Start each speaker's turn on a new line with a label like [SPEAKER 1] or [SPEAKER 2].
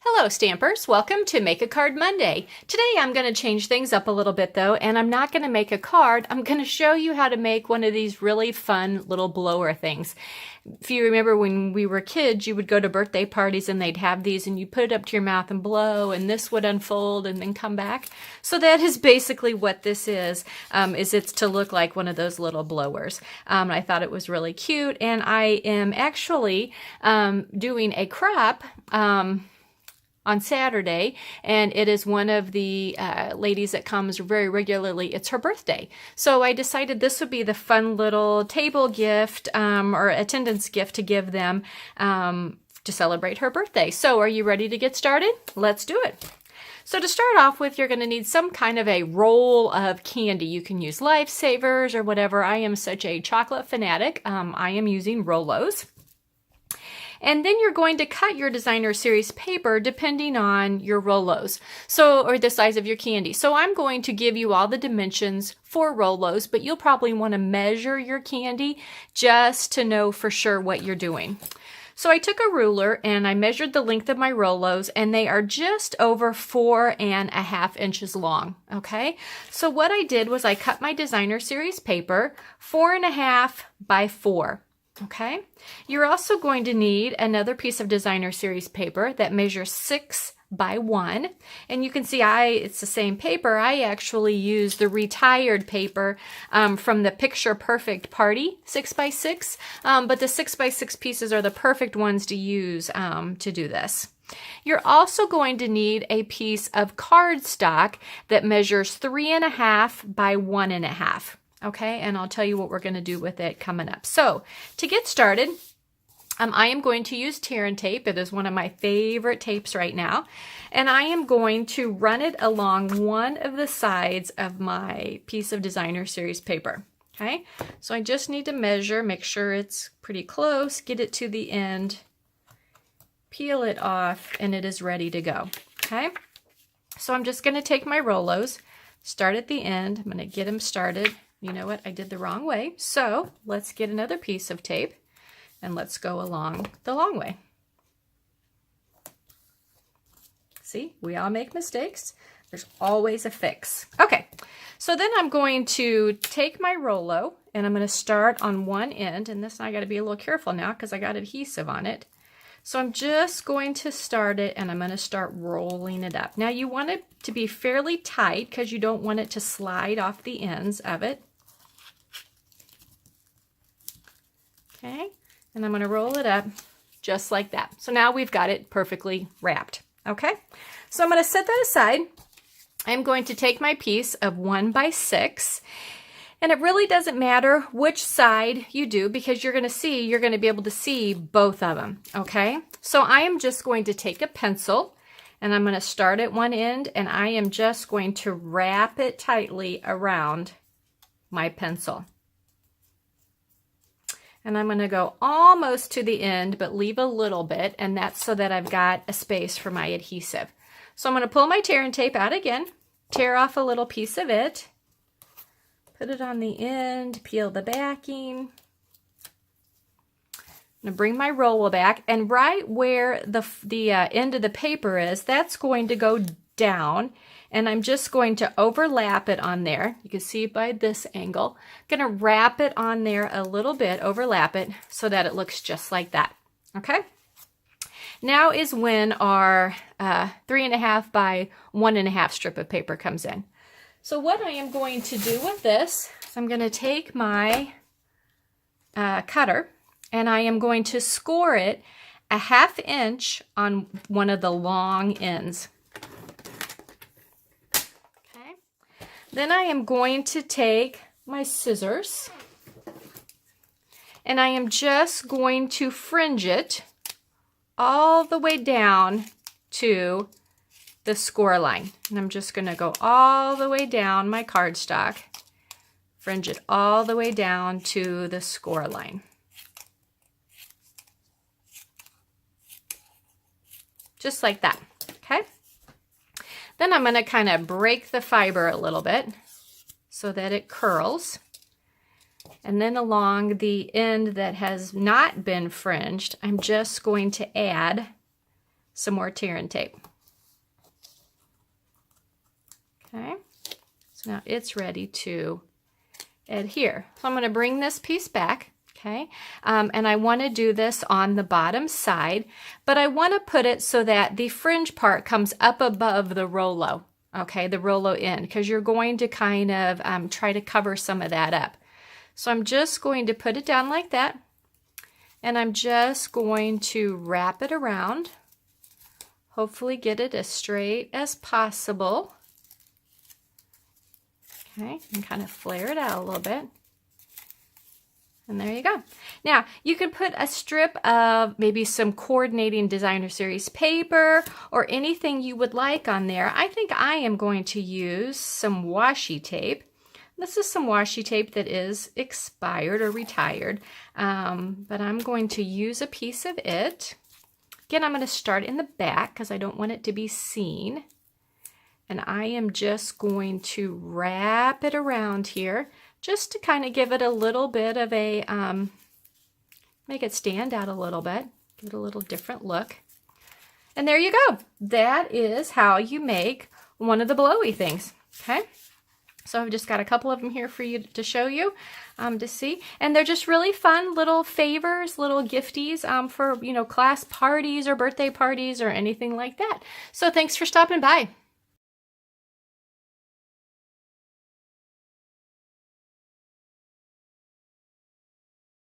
[SPEAKER 1] Hello Stampers, welcome to Make a Card Monday. Today I'm going to change things up a little bit though, and I'm not going to make a card. I'm going to show you how to make one of these really fun little blower things. If you remember when we were kids, you would go to birthday parties and they'd have these and you put it up to your mouth and blow and this would unfold and then come back. So that is basically what this is it's to look like one of those little blowers. I thought it was really cute, and I am actually doing a crop on Saturday, and it is one of the ladies that comes very regularly. It's her birthday. So I decided this would be the fun little table gift or attendance gift to give them to celebrate her birthday. So are you ready to get started? Let's do it. So to start off with, you're going to need some kind of a roll of candy. You can use Lifesavers or whatever. I am such a chocolate fanatic. I am using Rolos. And then you're going to cut your designer series paper depending on your Rolos, or the size of your candy. So I'm going to give you all the dimensions for Rolos, but you'll probably want to measure your candy just to know for sure what you're doing. So I took a ruler and I measured the length of my Rolos, and they are just over 4.5 inches long. Okay, so what I did was I cut my designer series paper 4.5 by 4. Okay, you're also going to need another piece of designer series paper that measures 6 by 1, and you can see it's the same paper. I actually use the retired paper from the Picture Perfect Party 6 by 6, but the 6 by 6 pieces are the perfect ones to use to do this. You're also going to need a piece of cardstock that measures 3.5 by 1.5. Okay, and I'll tell you what we're going to do with it coming up. So to get started, I am going to use tear and tape. It is one of my favorite tapes right now. And I am going to run it along one of the sides of my piece of designer series paper. Okay, so I just need to measure, make sure it's pretty close, get it to the end, peel it off, and it is ready to go. Okay, so I'm just going to take my Rolos, start at the end. I'm going to get them started. You know what? I did the wrong way. So let's get another piece of tape and let's go along the long way. See, we all make mistakes. There's always a fix. Okay, so then I'm going to take my Rolo and I'm going to start on one end. And this, I got to be a little careful now because I got adhesive on it. So I'm just going to start it and I'm going to start rolling it up. Now you want it to be fairly tight because you don't want it to slide off the ends of it. Okay, and I'm going to roll it up just like that. So now we've got it perfectly wrapped. Okay, so I'm going to set that aside. I'm going to take my piece of 1 by 6, and it really doesn't matter which side you do because you're going to be able to see both of them. Okay, so I am just going to take a pencil and I'm going to start at one end and I am just going to wrap it tightly around my pencil. And I'm going to go almost to the end, but leave a little bit, and that's so that I've got a space for my adhesive. So I'm going to pull my tear and tape out again, tear off a little piece of it, put it on the end, peel the backing. I'm going to bring my roller back, and right where the end of the paper is, that's going to go down, and I'm just going to overlap it on there. You can see by this angle. I'm going to wrap it on there a little bit, overlap it, so that it looks just like that. Okay? Now is when our 3.5 by 1.5 strip of paper comes in. So what I am going to do with this is I'm going to take my cutter and I am going to score it 1/2 inch on one of the long ends. Then I am going to take my scissors and I am just going to fringe it all the way down to the score line. And I'm just going to go all the way down my cardstock, fringe it all the way down to the score line. Just like that, okay? Then I'm going to kind of break the fiber a little bit so that it curls. And then along the end that has not been fringed, I'm just going to add some more tear and tape. Okay, so now it's ready to adhere. So I'm going to bring this piece back, okay, and I want to do this on the bottom side, but I want to put it so that the fringe part comes up above the Rollo, okay, the Rollo end, because you're going to kind of try to cover some of that up. So I'm just going to put it down like that, and I'm just going to wrap it around, hopefully get it as straight as possible. Okay, and kind of flare it out a little bit. And there you go. Now, you can put a strip of maybe some coordinating designer series paper or anything you would like on there. I think I am going to use some washi tape. This is some washi tape that is expired or retired, but I'm going to use a piece of it. Again, I'm going to start in the back because I don't want it to be seen. And I am just going to wrap it around here just to kind of give it a little bit of a, make it stand out a little bit, give it a little different look. And there you go. That is how you make one of the blowy things, okay? So I've just got a couple of them here for you to show you, to see. And they're just really fun little favors, little gifties for, you know, class parties or birthday parties or anything like that. So thanks for stopping by.